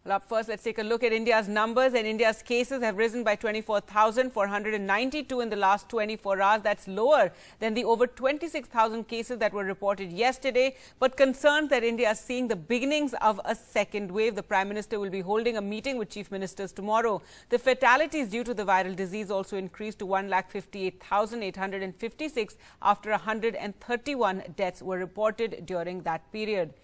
Well, up first, let's take a look at India's numbers. And India's cases have risen by 24,492 in the last 24 hours. That's lower than the over 26,000 cases that were reported yesterday. But concerns that India is seeing the beginnings of a second wave. The Prime Minister will be holding a meeting with chief ministers tomorrow. The fatalities due to the viral disease also increased to 1,58,856 after 131 deaths were reported during that period.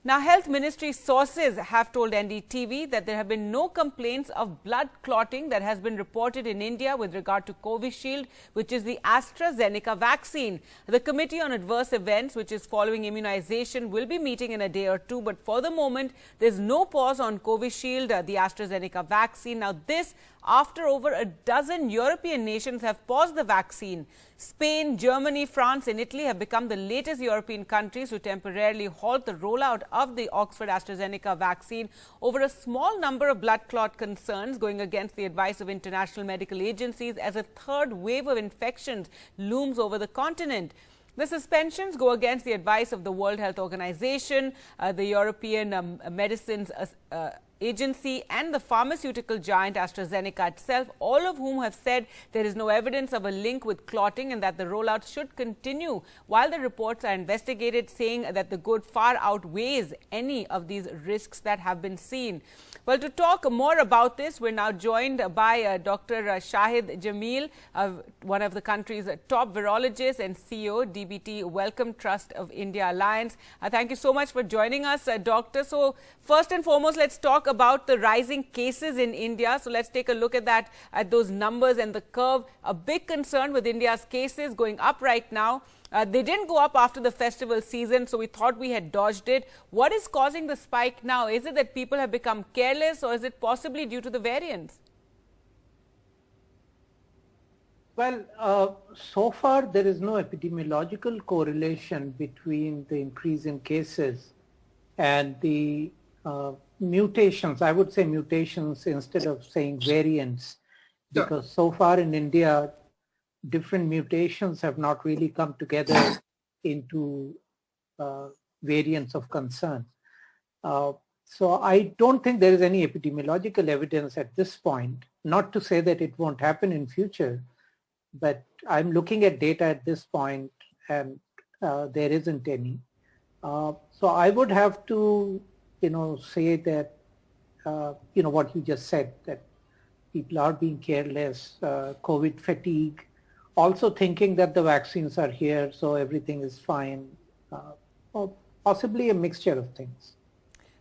Now, Health Ministry sources have told NDTV that there have been no complaints of blood clotting that has been reported in India with regard to Covishield, which is the AstraZeneca vaccine. The Committee on Adverse Events, which is following immunization, will be meeting in a day or two. But for the moment, there's no pause on Covishield, the AstraZeneca vaccine. Now, this after over a dozen European nations have paused the vaccine. Spain, Germany, France and Italy have become the latest European countries to temporarily halt the rollout of the Oxford AstraZeneca vaccine over a small number of blood clot concerns, going against the advice of international medical agencies as a third wave of infections looms over the continent. The suspensions go against the advice of the World Health Organization, the European Medicines Agency and the pharmaceutical giant AstraZeneca itself, all of whom have said there is no evidence of a link with clotting and that the rollout should continue while the reports are investigated, saying that the good far outweighs any of these risks that have been seen. Well, to talk more about this, we're now joined by Dr. Shahid Jamil, one of the country's top virologists and CEO, DBT Wellcome Trust of India Alliance. Thank you so much for joining us, Doctor. So, first and foremost, let's talk about the rising cases in India. So, let's take a look at that, at those numbers and the curve. A big concern with India's cases going up right now. They didn't go up after the festival season, so we thought we had dodged it. What is causing the spike now? Is it that people have become careless, or is it possibly due to the variants? Well, so far there is no epidemiological correlation between the increase in cases and the mutations. I would say mutations instead of saying variants, because so far in India, different mutations have not really come together into variants of concern. So I don't think there is any epidemiological evidence at this point, not to say that it won't happen in future, but I'm looking at data at this point and there isn't any. So I would have to, say that, what you just said, that people are being careless, COVID fatigue, also thinking that the vaccines are here, so everything is fine, or possibly a mixture of things.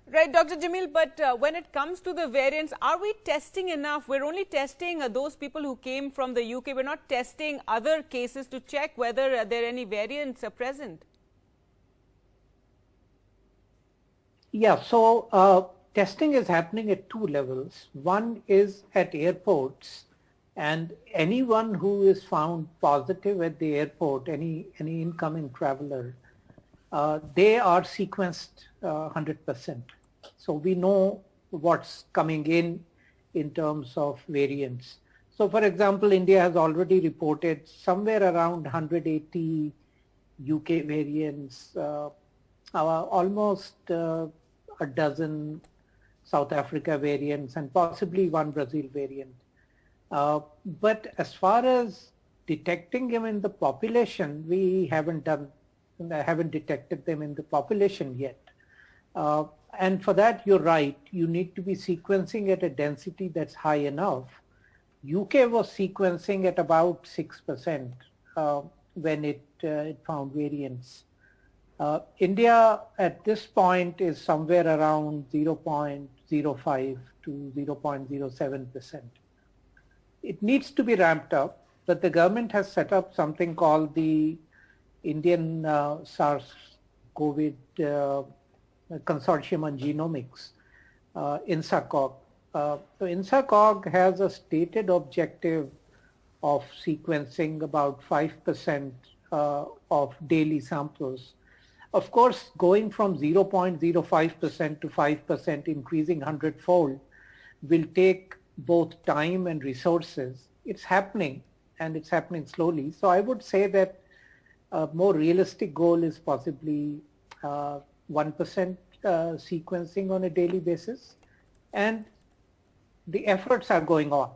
Right, Dr. Jamil, but when it comes to the variants, are we testing enough? We're only testing those people who came from the UK. We're not testing other cases to check whether there are any variants present. Yeah, so testing is happening at two levels. One is at airports, and anyone who is found positive at the airport, any incoming traveler, they are sequenced 100%. So we know what's coming in terms of variants. So for example, India has already reported somewhere around 180 UK variants, almost a dozen South Africa variants, and possibly one Brazil variant. But as far as detecting them in the population, we haven't detected them in the population yet. And for that, you're right, you need to be sequencing at a density that's high enough. UK was sequencing at about 6% when it found variants. India at this point is somewhere around 0.05 to 0.07%. It needs to be ramped up, but the government has set up something called the Indian SARS-CoV Consortium on Genomics, INSACOG. So INSACOG has a stated objective of sequencing about 5% of daily samples. Of course, going from 0.05% to 5%, increasing 100-fold, will take both time and resources. It's happening, and it's happening slowly. So I would say that a more realistic goal is possibly 1% sequencing on a daily basis. and the efforts are going on.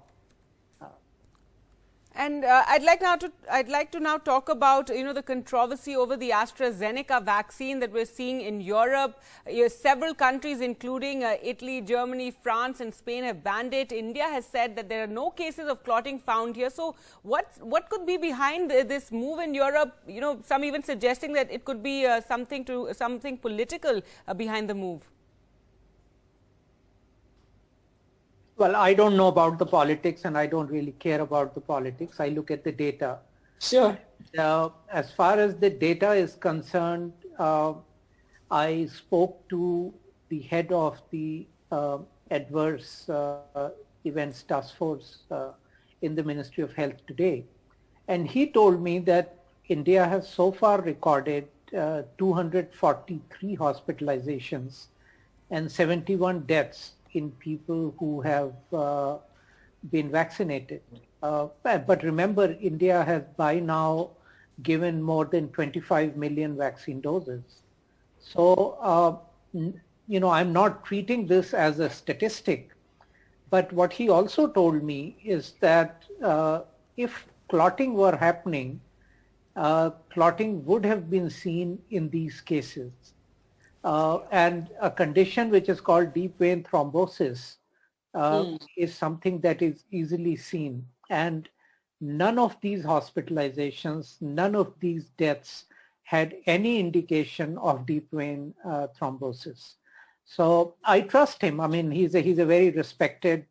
And I'd like to now talk about the controversy over the AstraZeneca vaccine that we're seeing in Europe. Several countries, including Italy, Germany, France, and Spain, have banned it. India has said that there are no cases of clotting found here. So, what could be behind this move in Europe? Some even suggesting that it could be something political behind the move. Well, I don't know about the politics, and I don't really care about the politics. I look at the data. Sure. As far as the data is concerned, I spoke to the head of the adverse events task force in the Ministry of Health today. And he told me that India has so far recorded 243 hospitalizations and 71 deaths in people who have been vaccinated. But remember, India has by now given more than 25 million vaccine doses. So, I'm not treating this as a statistic, but what he also told me is that if clotting were happening, clotting would have been seen in these cases. And a condition which is called deep vein thrombosis is something that is easily seen. And none of these hospitalizations, none of these deaths had any indication of deep vein thrombosis. So I trust him. I mean, he's a very respected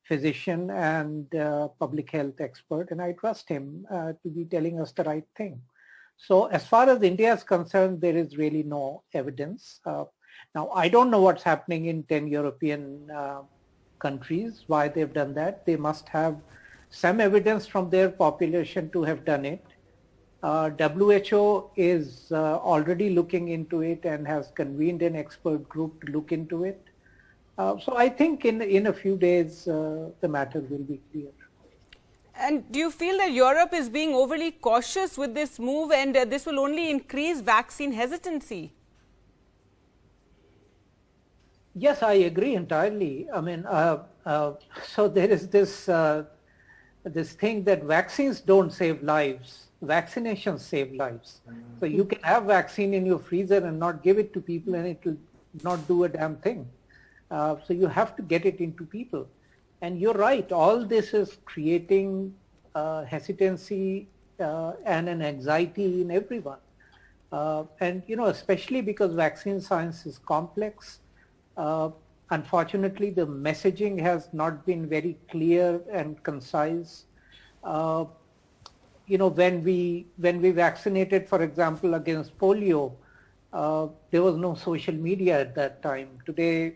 physician and public health expert, and I trust him to be telling us the right thing. So as far as India is concerned, there is really no evidence. Now, I don't know what's happening in 10 European countries, why they've done that. They must have some evidence from their population to have done it. WHO is already looking into it and has convened an expert group to look into it. So I think in a few days, the matter will be clear. And do you feel that Europe is being overly cautious with this move, and this will only increase vaccine hesitancy? Yes, I agree entirely. I mean, so there is this thing that vaccines don't save lives. Vaccinations save lives. So you can have vaccine in your freezer and not give it to people, and it will not do a damn thing. So you have to get it into people. And you're right, all this is creating hesitancy and an anxiety in everyone. And, especially because vaccine science is complex, unfortunately, the messaging has not been very clear and concise. When we vaccinated, for example, against polio, there was no social media at that time. Today,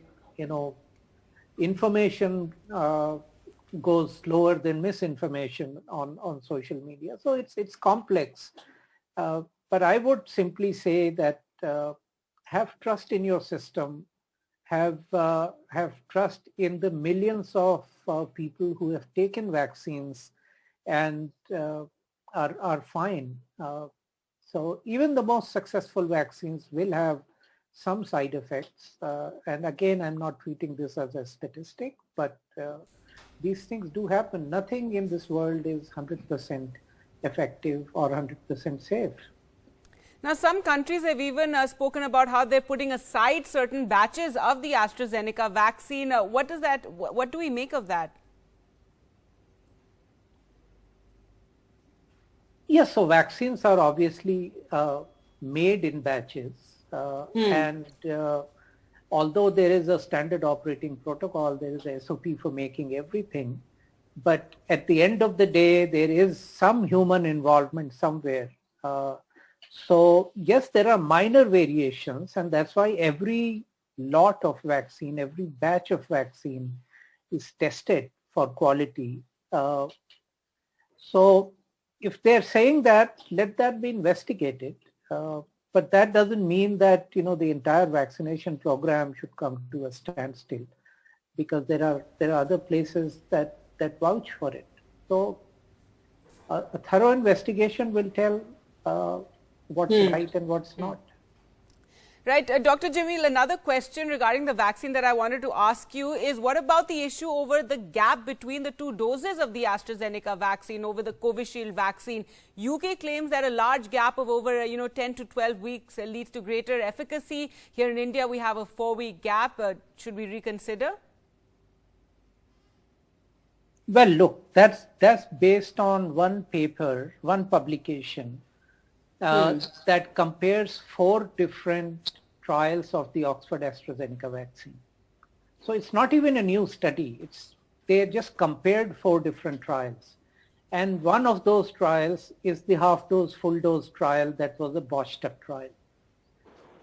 information goes slower than misinformation on social media. So it's complex. But I would simply say that have trust in your system, have trust in the millions of people who have taken vaccines and are fine. So even the most successful vaccines will have some side effects. And again, I'm not treating this as a statistic, but these things do happen. Nothing in this world is 100% effective or 100% safe. Now, some countries have even spoken about how they're putting aside certain batches of the AstraZeneca vaccine. What do we make of that? Yes, so vaccines are obviously made in batches. And although there is a standard operating protocol, there is a SOP for making everything. But at the end of the day, there is some human involvement somewhere. So yes, there are minor variations, and that's why every lot of vaccine, every batch of vaccine is tested for quality. So if they're saying that, let that be investigated. But that doesn't mean that, the entire vaccination program should come to a standstill, because there are other places that vouch for it. So a thorough investigation will tell what's right and what's not. Right. Dr. Jamil, another question regarding the vaccine that I wanted to ask you is, what about the issue over the gap between the 2 doses of the AstraZeneca vaccine over the Covishield vaccine? UK claims that a large gap of over 10 to 12 weeks leads to greater efficacy. Here in India, we have a 4-week gap. Should we reconsider? Well, look, that's based on one paper, one publication that compares 4 different trials of the Oxford AstraZeneca vaccine. So it's not even a new study. They just compared 4 different trials. And one of those trials is the half-dose, full-dose trial that was a Bostock trial.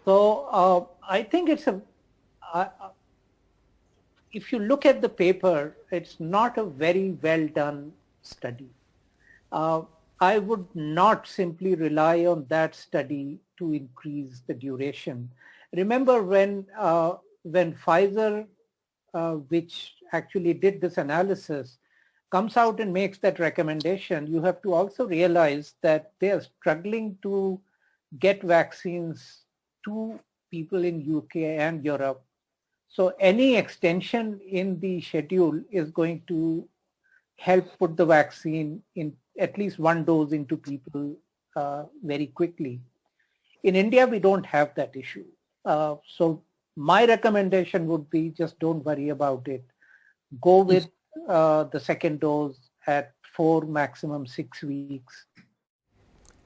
So I think it's if you look at the paper, it's not a very well done study. I would not simply rely on that study to increase the duration. Remember when Pfizer, which actually did this analysis, comes out and makes that recommendation, you have to also realize that they are struggling to get vaccines to people in UK and Europe. So any extension in the schedule is going to help put the vaccine in at least 1 dose into people very quickly. In India, we don't have that issue. So my recommendation would be just don't worry about it. Go with the second dose at 4, maximum 6 weeks.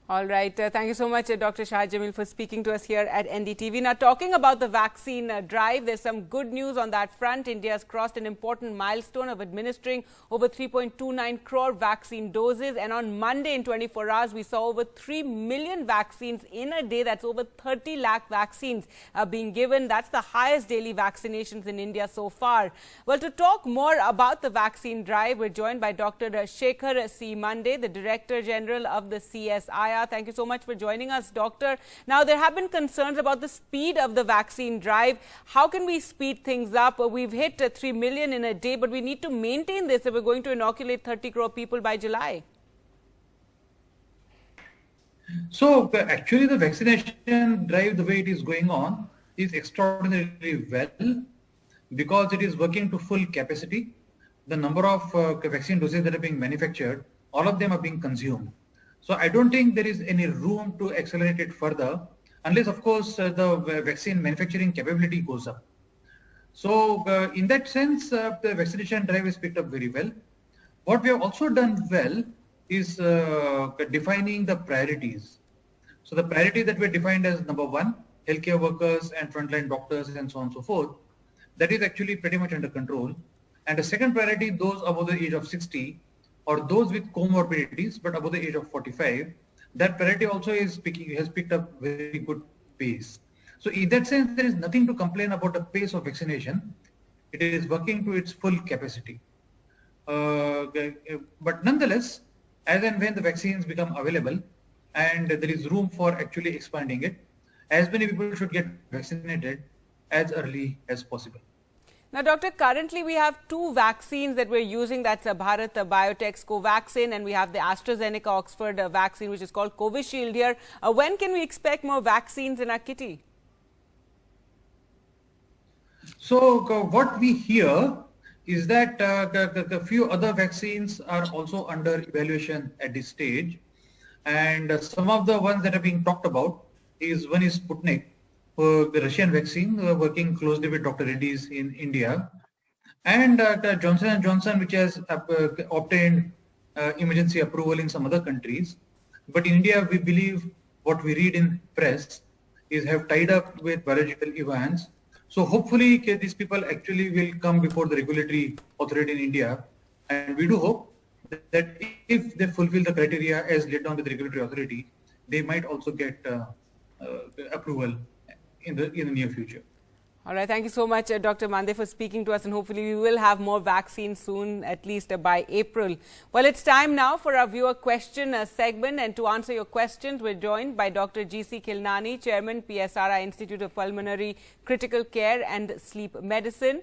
All right. Thank you so much, Dr. Shahid Jamil, for speaking to us here at NDTV. Now, talking about the vaccine drive, there's some good news on that front. India has crossed an important milestone of administering over 3.29 crore vaccine doses. And on Monday, in 24 hours, we saw over 3 million vaccines in a day. That's over 30 lakh vaccines being given. That's the highest daily vaccinations in India so far. Well, to talk more about the vaccine drive, we're joined by Dr. Shekhar C. Mande, the Director General of the CSIR. Thank you so much for joining us, Doctor. Now, there have been concerns about the speed of the vaccine drive. How can we speed things up? We've hit 3 million in a day, but we need to maintain this if we're going to inoculate 30 crore people by July. So, actually, the vaccination drive, the way it is going on, is extraordinarily well because it is working to full capacity. The number of vaccine doses that are being manufactured, all of them are being consumed. So I don't think there is any room to accelerate it further unless, of course, the vaccine manufacturing capability goes up. So in that sense, the vaccination drive is picked up very well. What we have also done well is defining the priorities. So the priority that we defined as number 1, healthcare workers and frontline doctors and so on and so forth, that is actually pretty much under control. And the second priority, those above the age of 60, or those with comorbidities but above the age of 45, that priority also has picked up very good pace. So in that sense, there is nothing to complain about the pace of vaccination. It is working to its full capacity. But nonetheless, as and when the vaccines become available and there is room for actually expanding it, as many people should get vaccinated as early as possible. Now, Doctor, currently we have 2 vaccines that we're using. That's Bharat Biotech's Covaxin, and we have the AstraZeneca Oxford vaccine, which is called Covishield here. When can we expect more vaccines in our kitty? So, what we hear is that a few other vaccines are also under evaluation at this stage. And some of the ones that are being talked about one is Sputnik, the Russian vaccine, working closely with Dr. Reddy's in India, and Johnson & Johnson, which has obtained emergency approval in some other countries. But in India, we believe what we read in press is have tied up with biological events. So hopefully these people actually will come before the regulatory authority in India. And we do hope that if they fulfill the criteria as laid down with the regulatory authority, they might also get approval in the near future. All right. Thank you so much, Dr. Mande, for speaking to us, and hopefully we will have more vaccines soon, at least by April. Well, it's time now for our viewer question segment, and to answer your questions, we're joined by Dr. G.C. Khilnani, Chairman, PSRI Institute of Pulmonary Critical Care and Sleep Medicine.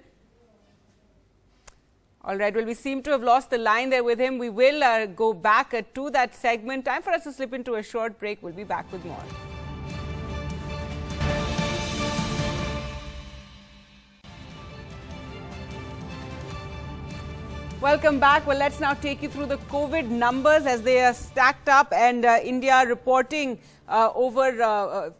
All right. Well, we seem to have lost the line there with him. We will go back to that segment. Time for us to slip into a short break. We'll be back with more. Welcome back. Well, let's now take you through the COVID numbers as they are stacked up, and India reporting over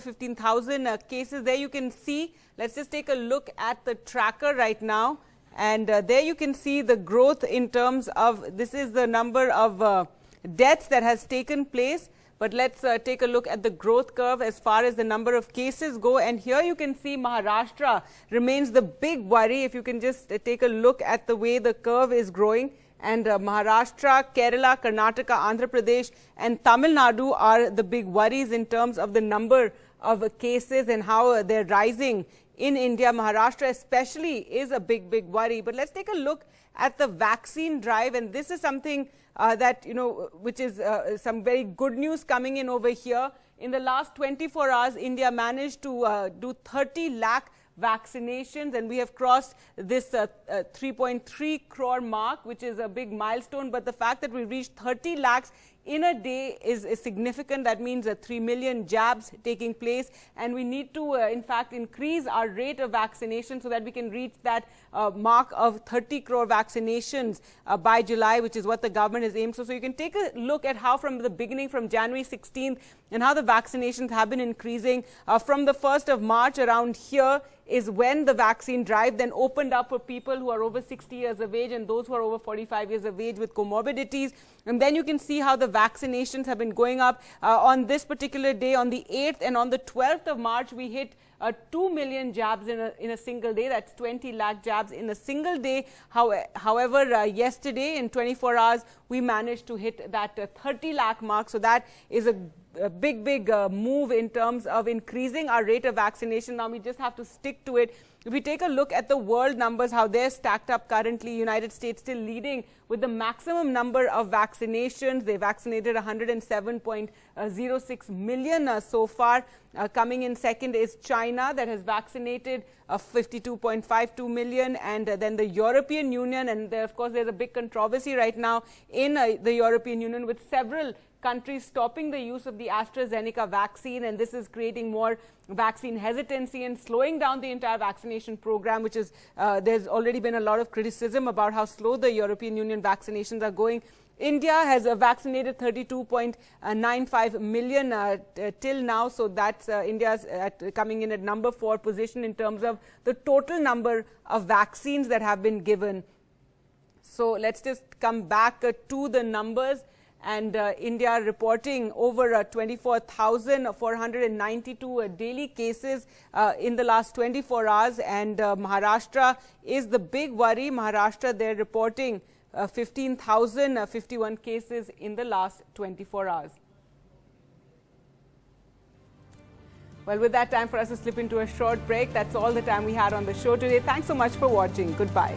15,000 cases. There you can see, let's just take a look at the tracker right now. And there you can see the growth in terms of, this is the number of deaths that has taken place. But let's take a look at the growth curve as far as the number of cases go. And here you can see Maharashtra remains the big worry. If you can just take a look at the way the curve is growing. And Maharashtra, Kerala, Karnataka, Andhra Pradesh and Tamil Nadu are the big worries in terms of the number of cases and how they're rising in India. Maharashtra especially is a big worry. But let's take a look at the vaccine drive. And this is something that, which is some very good news coming in over here. In the last 24 hours, India managed to do 30 lakh vaccinations, and we have crossed this 3.3 crore mark, which is a big milestone. But the fact that we reached 30 lakhs in a day is significant. That means 3 million jabs taking place, and we need to in fact increase our rate of vaccination so that we can reach that mark of 30 crore vaccinations by July, which is what the government has aimed for. So you can take a look at how from the beginning, from January 16th, and how the vaccinations have been increasing. From the 1st of March around here is when the vaccine drive then opened up for people who are over 60 years of age and those who are over 45 years of age with comorbidities. And then you can see how the vaccinations have been going up. On this particular day, on the 8th and on the 12th of March, we hit 2 million jabs in a single day. That's 20 lakh jabs in a single day. However, yesterday in 24 hours, we managed to hit that 30 lakh mark. So that is a big move in terms of increasing our rate of vaccination. Now we just have to stick to it. If we take a look at the world numbers, how they're stacked up currently, United States still leading with the maximum number of vaccinations. They vaccinated 107.06 million so far. Coming in second is China, that has vaccinated 52.52 million, and then the European Union. And there, of course, there's a big controversy right now in the European Union with several countries stopping the use of the AstraZeneca vaccine, and this is creating more vaccine hesitancy and slowing down the entire vaccination program, which is there's already been a lot of criticism about how slow the European Union vaccinations are going. India has vaccinated 32.95 million till now, so that's India's coming in at number 4 position in terms of the total number of vaccines that have been given. So let's just come back to the numbers. And India reporting over 24,492 daily cases in the last 24 hours. And Maharashtra is the big worry. Maharashtra, they're reporting 15,051 cases in the last 24 hours. Well, with that, time for us to slip into a short break. That's all the time we had on the show today. Thanks so much for watching. Goodbye.